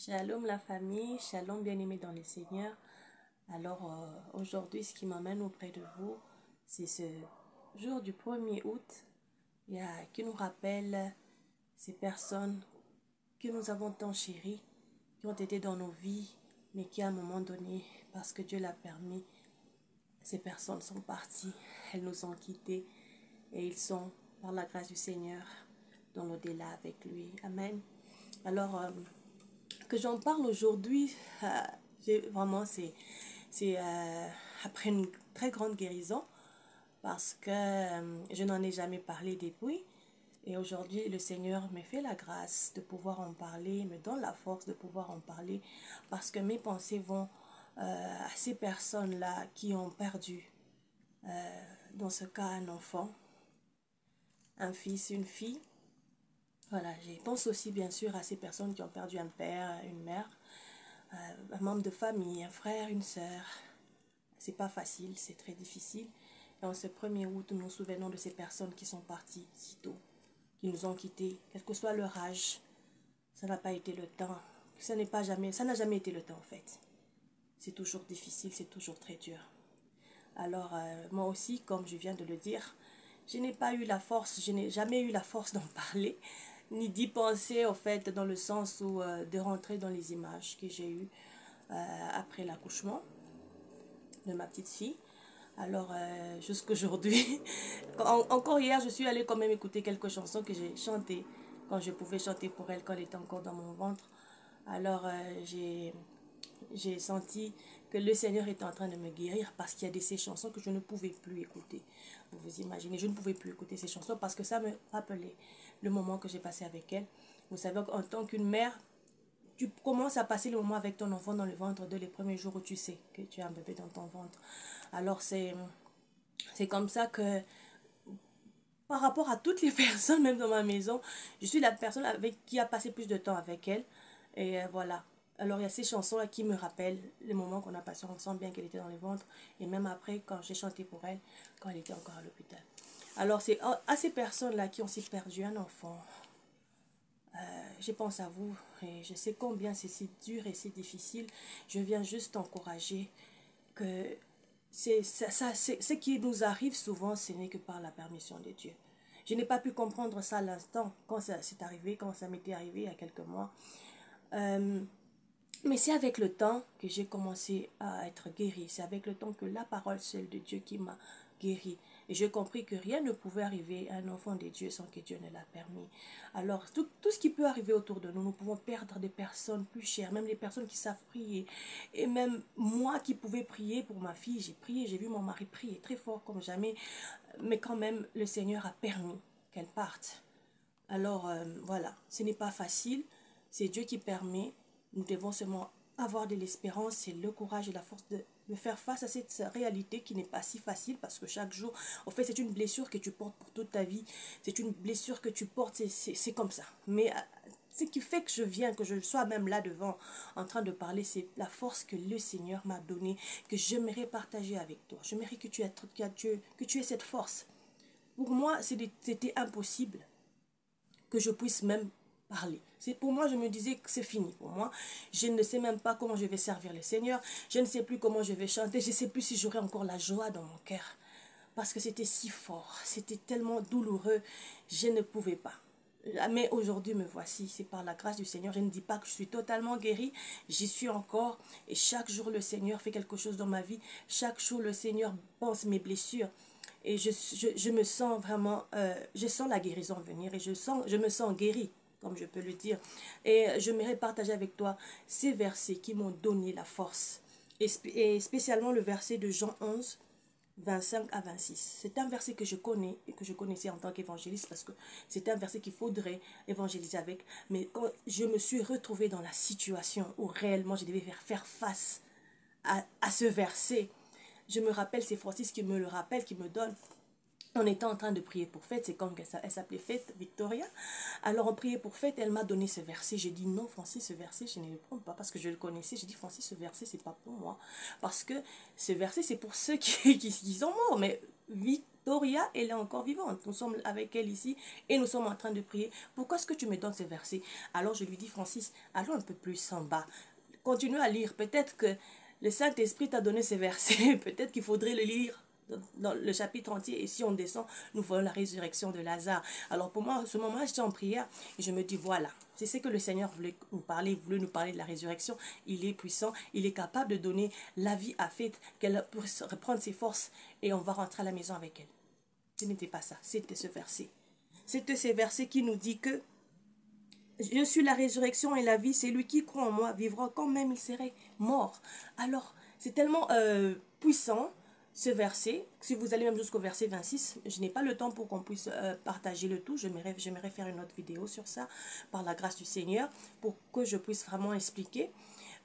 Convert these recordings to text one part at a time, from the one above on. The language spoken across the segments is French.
Shalom la famille, shalom bien-aimés dans le Seigneur. Alors aujourd'hui, ce qui m'amène auprès de vous, c'est ce jour du 1er août qui nous rappelle ces personnes que nous avons tant chéries, qui ont été dans nos vies, mais qui à un moment donné, parce que Dieu l'a permis, ces personnes sont parties, elles nous ont quittés et ils sont, par la grâce du Seigneur, dans l'au-delà avec lui. Amen. Alors, que j'en parle aujourd'hui, vraiment, c'est après une très grande guérison parce que je n'en ai jamais parlé depuis. Et aujourd'hui, le Seigneur me fait la grâce de pouvoir en parler, me donne la force de pouvoir en parler parce que mes pensées vont à ces personnes-là qui ont perdu, dans ce cas, un enfant, un fils, une fille. Voilà, je pense aussi bien sûr à ces personnes qui ont perdu un père, une mère, un membre de famille, un frère, une sœur. C'est pas facile, c'est très difficile. Et en ce 1er août, nous nous souvenons de ces personnes qui sont parties si tôt, qui nous ont quittés, quel que soit leur âge. Ça n'a pas été le temps. Ça n'a jamais été le temps en fait. C'est toujours difficile, c'est toujours très dur. Alors moi aussi, comme je viens de le dire, je n'ai pas eu la force, je n'ai jamais eu la force d'en parler, ni d'y penser au fait dans le sens où de rentrer dans les images que j'ai eues après l'accouchement de ma petite fille. Alors jusqu'aujourd'hui, encore hier, je suis allée quand même écouter quelques chansons que j'ai chantées quand je pouvais chanter pour elle quand elle était encore dans mon ventre. Alors j'ai senti que le Seigneur était en train de me guérir parce qu'il y a de ces chansons que je ne pouvais plus écouter. Vous vous imaginez, je ne pouvais plus écouter ces chansons parce que ça me rappelait le moment que j'ai passé avec elle. Vous savez, en tant qu'une mère, tu commences à passer le moment avec ton enfant dans le ventre dès les premiers jours où tu sais que tu as un bébé dans ton ventre. Alors c'est comme ça que par rapport à toutes les personnes, même dans ma maison, je suis la personne avec qui a passé plus de temps avec elle. Et voilà. Alors il y a ces chansons-là qui me rappellent les moments qu'on a passés ensemble, bien qu'elle était dans le ventre. Et même après, quand j'ai chanté pour elle, quand elle était encore à l'hôpital. Alors c'est à ces personnes-là qui ont aussi perdu un enfant. Je pense à vous et je sais combien c'est si dur et si difficile. Je viens juste t'encourager que ce qui nous arrive souvent, ce n'est que par la permission de Dieu. Je n'ai pas pu comprendre ça à l'instant, quand ça s'est arrivé, quand ça m'était arrivé il y a quelques mois. Euh, mais c'est avec le temps que j'ai commencé à être guérie. C'est avec le temps que la parole seule de Dieu qui m'a guérie. Et j'ai compris que rien ne pouvait arriver à un enfant de Dieu sans que Dieu ne l'a permis. Alors, tout ce qui peut arriver autour de nous, nous pouvons perdre des personnes plus chères, même les personnes qui savent prier. Et même moi qui pouvais prier pour ma fille, j'ai prié, j'ai vu mon mari prier très fort comme jamais. Mais quand même, le Seigneur a permis qu'elle parte. Alors, voilà, ce n'est pas facile. C'est Dieu qui permet. Nous devons seulement avoir de l'espérance et le courage et la force de faire face à cette réalité qui n'est pas si facile parce que chaque jour, en fait, c'est une blessure que tu portes pour toute ta vie. C'est une blessure que tu portes, c'est comme ça. Mais ce qui fait que je viens, que je sois même là devant en train de parler, c'est la force que le Seigneur m'a donnée, que j'aimerais partager avec toi. J'aimerais que tu aies cette force. Pour moi, c'était impossible que je puisse même parler. C'est pour moi, je me disais que c'est fini pour moi. Je ne sais même pas comment je vais servir le Seigneur. Je ne sais plus comment je vais chanter. Je ne sais plus si j'aurai encore la joie dans mon cœur. Parce que c'était si fort. C'était tellement douloureux. Je ne pouvais pas. Mais aujourd'hui, me voici. C'est par la grâce du Seigneur. Je ne dis pas que je suis totalement guérie. J'y suis encore. Et chaque jour, le Seigneur fait quelque chose dans ma vie. Chaque jour, le Seigneur pense mes blessures. Et je me sens vraiment, je sens la guérison venir et je me sens guérie, comme je peux le dire. Et j'aimerais partager avec toi ces versets qui m'ont donné la force. Et spécialement le verset de Jean 11, 25 à 26. C'est un verset que je connais et que je connaissais en tant qu'évangéliste parce que c'est un verset qu'il faudrait évangéliser avec. Mais quand je me suis retrouvée dans la situation où réellement je devais faire face à ce verset, je me rappelle, c'est Francis qui me le rappelle, qui me donne. On était en train de prier pour Fête, c'est comme elle s'appelait Fête, Victoria. Alors on priait pour Fête, elle m'a donné ce verset. J'ai dit non, Francis, ce verset, je ne le prends pas parce que je le connaissais. J'ai dit Francis, ce verset, c'est pas pour moi. Parce que ce verset, c'est pour ceux qui sont morts. Mais Victoria, elle est encore vivante. Nous sommes avec elle ici et nous sommes en train de prier. Pourquoi est-ce que tu me donnes ces versets? Alors je lui dis, Francis, allons un peu plus en bas. Continue à lire. Peut-être que le Saint-Esprit t'a donné ces versets. Peut-être qu'il faudrait le lire dans le chapitre entier. Et si on descend, nous voyons la résurrection de Lazare. Alors pour moi, à ce moment-là, j'étais en prière et je me dis, voilà, c'est ce que le Seigneur voulait nous parler de la résurrection. Il est puissant, il est capable de donner la vie à Faith, qu'elle puisse reprendre ses forces et on va rentrer à la maison avec elle. Ce n'était pas ça, c'était ce verset. C'était ce verset qui nous dit que je suis la résurrection et la vie, c'est lui qui croit en moi vivra quand même il serait mort. Alors, c'est tellement puissant ce verset. Si vous allez même jusqu'au verset 26, je n'ai pas le temps pour qu'on puisse partager le tout. J'aimerais faire une autre vidéo sur ça, par la grâce du Seigneur, pour que je puisse vraiment expliquer.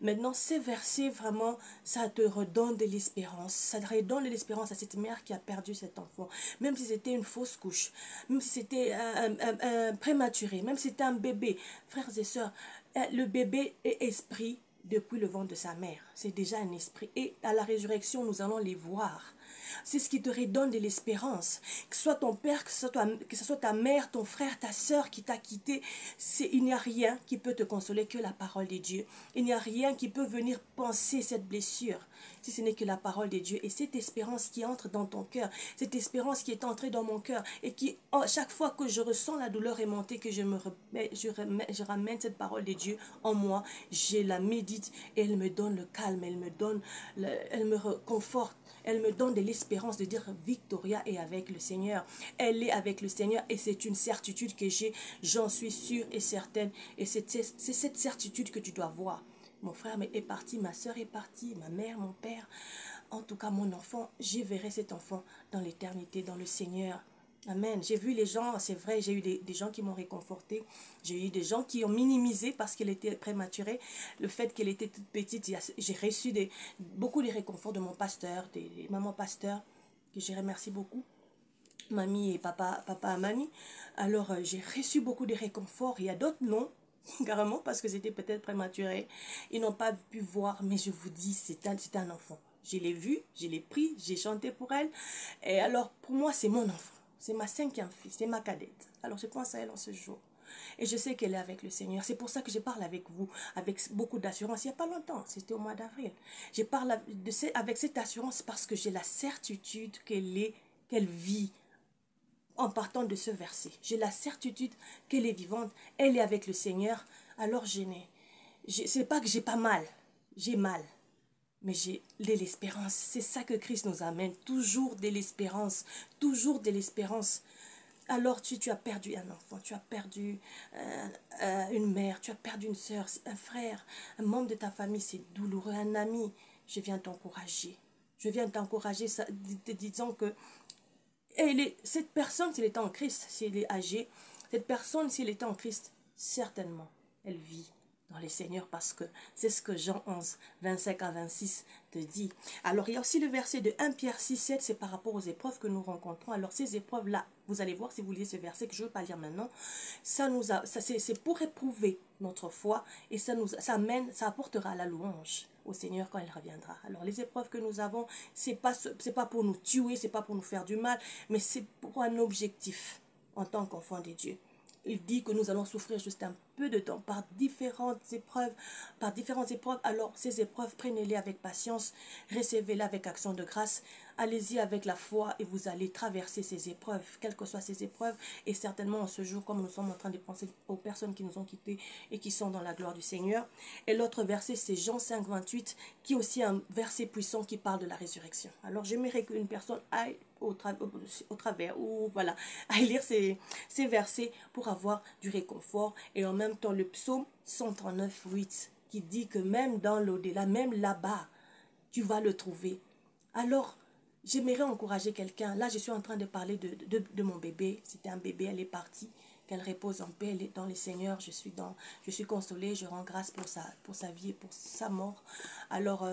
Maintenant, ces versets, vraiment, ça te redonne de l'espérance. Ça redonne de l'espérance à cette mère qui a perdu cet enfant. Même si c'était une fausse couche, même si c'était un prématuré, même si c'était un bébé. Frères et sœurs, le bébé est esprit depuis le ventre de sa mère. C'est déjà un esprit. Et à la résurrection, nous allons les voir. C'est ce qui te redonne de l'espérance. Que ce soit ton père, que ce soit ta mère, ton frère, ta soeur qui t'a quitté, il n'y a rien qui peut te consoler que la parole de Dieu. Il n'y a rien qui peut venir penser cette blessure, si ce n'est que la parole de Dieu. Et cette espérance qui entre dans ton cœur, cette espérance qui est entrée dans mon cœur et qui, chaque fois que je ressens la douleur remonter, que je ramène cette parole de Dieu en moi, je la médite et elle me donne le calme, elle me réconforte. Elle me donne de l'espérance de dire Victoria est avec le Seigneur. Elle est avec le Seigneur et c'est une certitude que j'ai. J'en suis sûre et certaine. Et c'est cette certitude que tu dois voir. Mon frère est parti, ma soeur est partie, ma mère, mon père. En tout cas, mon enfant, je verrai cet enfant dans l'éternité, dans le Seigneur. Amen. J'ai vu les gens, c'est vrai, j'ai eu des gens qui m'ont réconforté. J'ai eu des gens qui ont minimisé parce qu'elle était prématurée. Le fait qu'elle était toute petite, j'ai reçu beaucoup de réconforts de mon pasteur, des mamans pasteurs, que je remercie beaucoup. Mamie et papa Amani. Alors, j'ai reçu beaucoup de réconforts. Il y a d'autres non, carrément, parce que c'était peut-être prématuré. Ils n'ont pas pu voir, mais je vous dis, c'est un enfant. Je l'ai vu, je l'ai pris, j'ai chanté pour elle. Et alors, pour moi, c'est mon enfant. C'est ma 5e fille, c'est ma cadette. Alors, je pense à elle en ce jour. Et je sais qu'elle est avec le Seigneur. C'est pour ça que je parle avec vous, avec beaucoup d'assurance. Il n'y a pas longtemps, c'était au mois d'avril. Je parle avec cette assurance parce que j'ai la certitude qu'elle vit en partant de ce verset. J'ai la certitude qu'elle est vivante, elle est avec le Seigneur. Alors c'est pas que j'ai pas mal, j'ai mal. Mais j'ai de l'espérance. C'est ça que Christ nous amène. Toujours de l'espérance. Toujours de l'espérance. Alors tu as perdu un enfant, tu as perdu une mère, tu as perdu une soeur, un frère, un membre de ta famille, c'est douloureux, un ami. Je viens t'encourager. Je viens t'encourager te disant que cette personne, s'il était en Christ, s'il est âgé, cette personne, s'il était en Christ, certainement, elle vit dans les Seigneurs parce que c'est ce que Jean 11, 25 à 26 te dit. Alors, il y a aussi le verset de 1 Pierre 6, 7, c'est par rapport aux épreuves que nous rencontrons. Alors, ces épreuves-là, vous allez voir si vous lisez ce verset que je ne veux pas lire maintenant, c'est pour éprouver notre foi et ça apportera la louange au Seigneur quand il reviendra. Alors, les épreuves que nous avons, c'est pas pour nous tuer, c'est pas pour nous faire du mal, mais c'est pour un objectif en tant qu'enfant de Dieu. Il dit que nous allons souffrir juste un peu de temps par différentes épreuves. Alors, ces épreuves, prenez-les avec patience, recevez-les avec action de grâce. Allez-y avec la foi et vous allez traverser ces épreuves, quelles que soient ces épreuves. Et certainement en ce jour, comme nous sommes en train de penser aux personnes qui nous ont quittés et qui sont dans la gloire du Seigneur. Et l'autre verset, c'est Jean 5, 28, qui est aussi un verset puissant qui parle de la résurrection. Alors, j'aimerais qu'une personne aille au travers, ou voilà, à lire ces versets pour avoir du réconfort. Et en même temps, le psaume 139, 8, qui dit que même dans l'au-delà, même là-bas, tu vas le trouver. Alors, j'aimerais encourager quelqu'un. Là, je suis en train de parler de mon bébé. C'était un bébé, elle est partie. Qu'elle repose en paix, elle est dans les Seigneurs. Je suis consolée, je rends grâce pour sa vie et pour sa mort. Alors,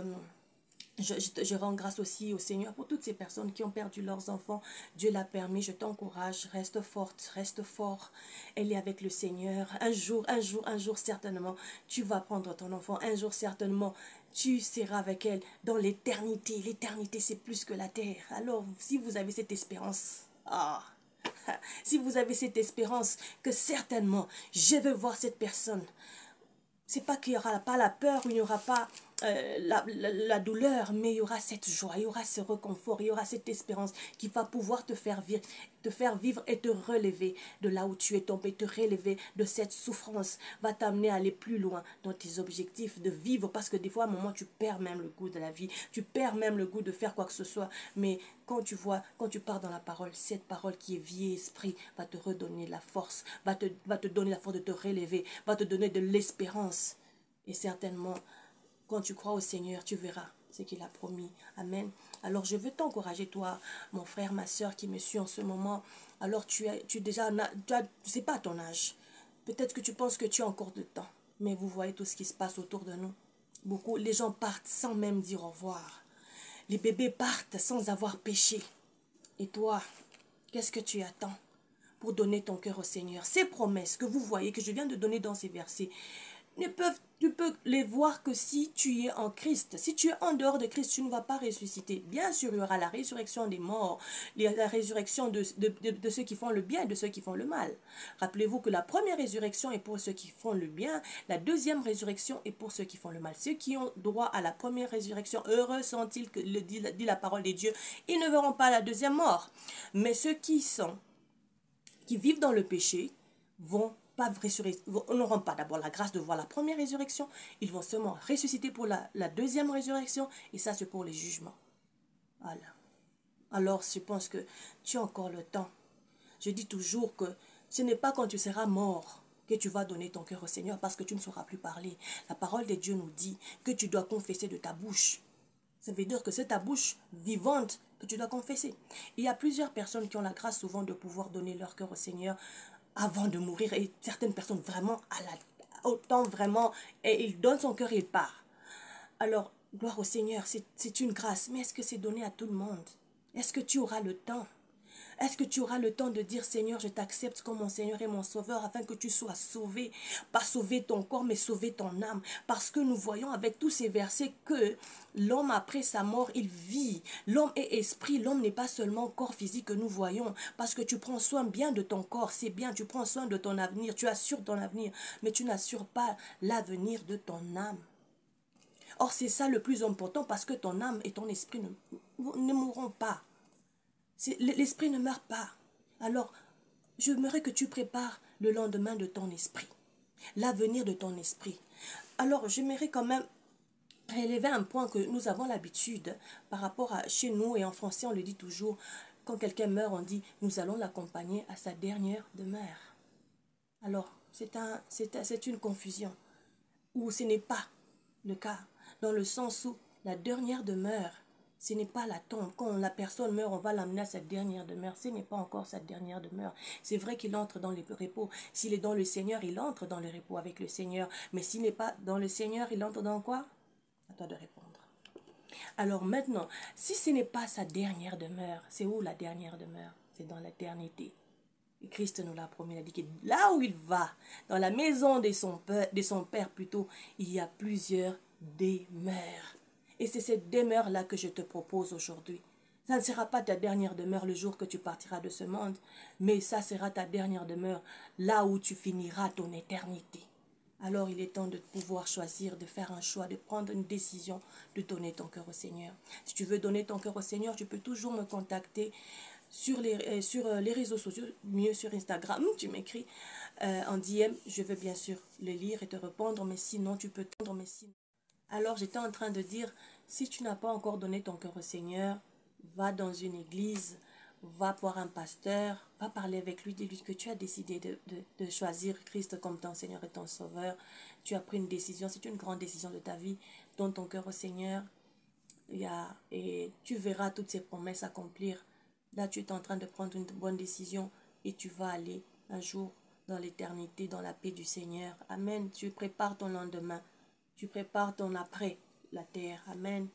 Je rends grâce aussi au Seigneur pour toutes ces personnes qui ont perdu leurs enfants. Dieu l'a permis, je t'encourage, reste forte, reste fort. Elle est avec le Seigneur. Un jour certainement, tu vas prendre ton enfant. Un jour certainement, tu seras avec elle dans l'éternité. L'éternité, c'est plus que la terre. Alors, si vous avez cette espérance, si vous avez cette espérance que certainement, je veux voir cette personne, c'est pas qu'il n'y aura pas la peur, il n'y aura pas la douleur, mais il y aura cette joie, il y aura ce réconfort, il y aura cette espérance qui va pouvoir te faire vivre et te relever de là où tu es tombé, te relever de cette souffrance, va t'amener à aller plus loin dans tes objectifs de vivre, parce que des fois, à un moment, tu perds même le goût de la vie, tu perds même le goût de faire quoi que ce soit, mais quand tu vois, quand tu pars dans la parole, cette parole qui est vie et esprit va te redonner la force, va te donner la force de te relever, va te donner de l'espérance. Et certainement, quand tu crois au Seigneur, tu verras ce qu'il a promis. Amen. Alors je veux t'encourager, toi, mon frère, ma soeur qui me suit en ce moment. Alors tu déjà, sais pas ton âge. Peut-être que tu penses que tu as encore de temps. Mais vous voyez tout ce qui se passe autour de nous. Beaucoup, les gens partent sans même dire au revoir. Les bébés partent sans avoir péché. Et toi, qu'est-ce que tu attends pour donner ton cœur au Seigneur? Ces promesses que vous voyez, que je viens de donner dans ces versets, tu peux les voir que si tu es en Christ. Si tu es en dehors de Christ, tu ne vas pas ressusciter. Bien sûr, il y aura la résurrection des morts, la résurrection de ceux qui font le bien et de ceux qui font le mal. Rappelez-vous que la première résurrection est pour ceux qui font le bien, la deuxième résurrection est pour ceux qui font le mal. Ceux qui ont droit à la première résurrection, heureux sont-ils, que le dit la parole de Dieu, ils ne verront pas la deuxième mort. Mais ceux qui vivent dans le péché n'auront pas d'abord la grâce de voir la première résurrection, ils vont seulement ressusciter pour la deuxième résurrection, et ça c'est pour les jugements. Voilà. Alors je pense que tu as encore le temps. Je dis toujours que ce n'est pas quand tu seras mort que tu vas donner ton cœur au Seigneur, parce que tu ne sauras plus parler. La parole de Dieu nous dit que tu dois confesser de ta bouche. Ça veut dire que c'est ta bouche vivante que tu dois confesser. Il y a plusieurs personnes qui ont la grâce souvent de pouvoir donner leur cœur au Seigneur avant de mourir. Et certaines personnes vraiment, autant vraiment, et il donne son cœur et il part. Alors, gloire au Seigneur, c'est une grâce. Mais est-ce que c'est donné à tout le monde? Est-ce que tu auras le temps? Est-ce que tu auras le temps de dire, Seigneur, je t'accepte comme mon Seigneur et mon Sauveur, afin que tu sois sauvé, pas sauver ton corps, mais sauver ton âme? Parce que nous voyons avec tous ces versets que l'homme, après sa mort, il vit. L'homme est esprit, l'homme n'est pas seulement corps physique que nous voyons. Parce que tu prends soin bien de ton corps, c'est bien, tu prends soin de ton avenir, tu assures ton avenir, mais tu n'assures pas l'avenir de ton âme. Or, c'est ça le plus important, parce que ton âme et ton esprit ne mourront pas. L'esprit ne meurt pas. Alors, j'aimerais que tu prépares le lendemain de ton esprit, l'avenir de ton esprit. Alors, j'aimerais quand même relever un point que nous avons l'habitude par rapport à chez nous, et en français on le dit toujours, quand quelqu'un meurt on dit nous allons l'accompagner à sa dernière demeure. Alors, c'est une confusion, ou ce n'est pas le cas, dans le sens où la dernière demeure, ce n'est pas la tombe. Quand la personne meurt, on va l'amener à sa dernière demeure. Ce n'est pas encore sa dernière demeure. C'est vrai qu'il entre dans le repos. S'il est dans le Seigneur, il entre dans le repos avec le Seigneur. Mais s'il n'est pas dans le Seigneur, il entre dans quoi? À toi de répondre. Alors maintenant, si ce n'est pas sa dernière demeure, c'est où la dernière demeure? C'est dans l'éternité. Et Christ nous l'a promis, il a dit que là où il va, dans la maison de son Père plutôt, il y a plusieurs demeures. Et c'est cette demeure-là que je te propose aujourd'hui. Ça ne sera pas ta dernière demeure le jour que tu partiras de ce monde, mais ça sera ta dernière demeure là où tu finiras ton éternité. Alors il est temps de pouvoir choisir, de faire un choix, de prendre une décision, de donner ton cœur au Seigneur. Si tu veux donner ton cœur au Seigneur, tu peux toujours me contacter sur les réseaux sociaux, mieux sur Instagram, tu m'écris en DM, je veux bien sûr le lire et te répondre, mais sinon tu peux tendre, mais sinon. Alors j'étais en train de dire, si tu n'as pas encore donné ton cœur au Seigneur, va dans une église, va voir un pasteur, va parler avec lui, dis-lui que tu as décidé de choisir Christ comme ton Seigneur et ton Sauveur. Tu as pris une décision, c'est une grande décision de ta vie. Donne ton cœur au Seigneur et tu verras toutes ces promesses accomplir. Là, tu es en train de prendre une bonne décision et tu vas aller un jour dans l'éternité, dans la paix du Seigneur. Amen. Tu prépares ton lendemain. Tu prépares ton après la terre. Amen.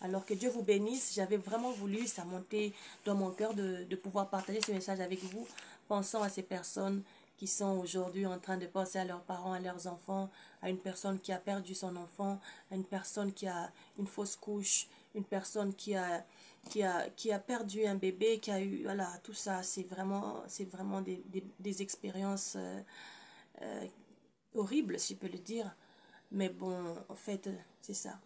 Alors que Dieu vous bénisse. J'avais vraiment voulu, ça montait dans mon cœur de pouvoir partager ce message avec vous, pensant à ces personnes qui sont aujourd'hui en train de penser à leurs parents, à leurs enfants, à une personne qui a perdu son enfant, à une personne qui a une fausse couche, une personne qui a perdu un bébé, qui a eu, voilà, tout ça, c'est vraiment des expériences horribles, si je peux le dire. Mais bon, en fait, c'est ça.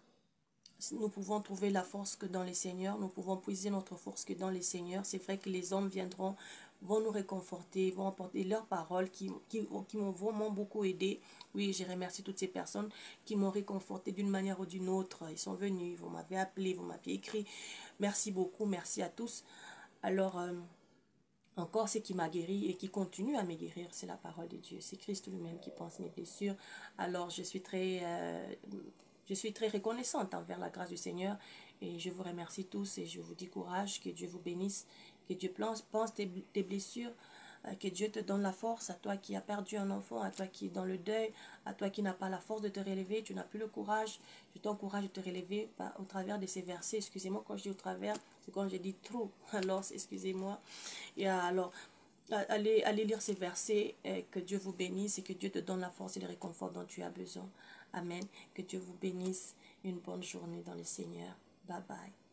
Nous pouvons trouver la force que dans les Seigneurs, nous pouvons puiser notre force que dans les Seigneurs. C'est vrai que les hommes viendront, vont nous réconforter, vont apporter leurs paroles qui m'ont vraiment beaucoup aidé. Oui, je remercie toutes ces personnes qui m'ont réconforté d'une manière ou d'une autre. Ils sont venus, vous m'avez appelé, vous m'avez écrit. Merci beaucoup, merci à tous. Alors, encore ce qui m'a guéri et qui continue à me guérir, c'est la parole de Dieu. C'est Christ lui-même qui pense mes blessures. Alors, je suis très reconnaissante envers la grâce du Seigneur et je vous remercie tous et je vous dis courage, que Dieu vous bénisse, que Dieu pense tes blessures, que Dieu te donne la force, à toi qui as perdu un enfant, à toi qui es dans le deuil, à toi qui n'as pas la force de te relever, tu n'as plus le courage, je t'encourage de te relever au travers de ces versets. Excusez-moi quand je dis au travers, c'est quand je dis trop, alors excusez-moi. Et alors, allez lire ces versets, que Dieu vous bénisse et que Dieu te donne la force et le réconfort dont tu as besoin. Amen. Que Dieu vous bénisse. Une bonne journée dans le Seigneur. Bye bye.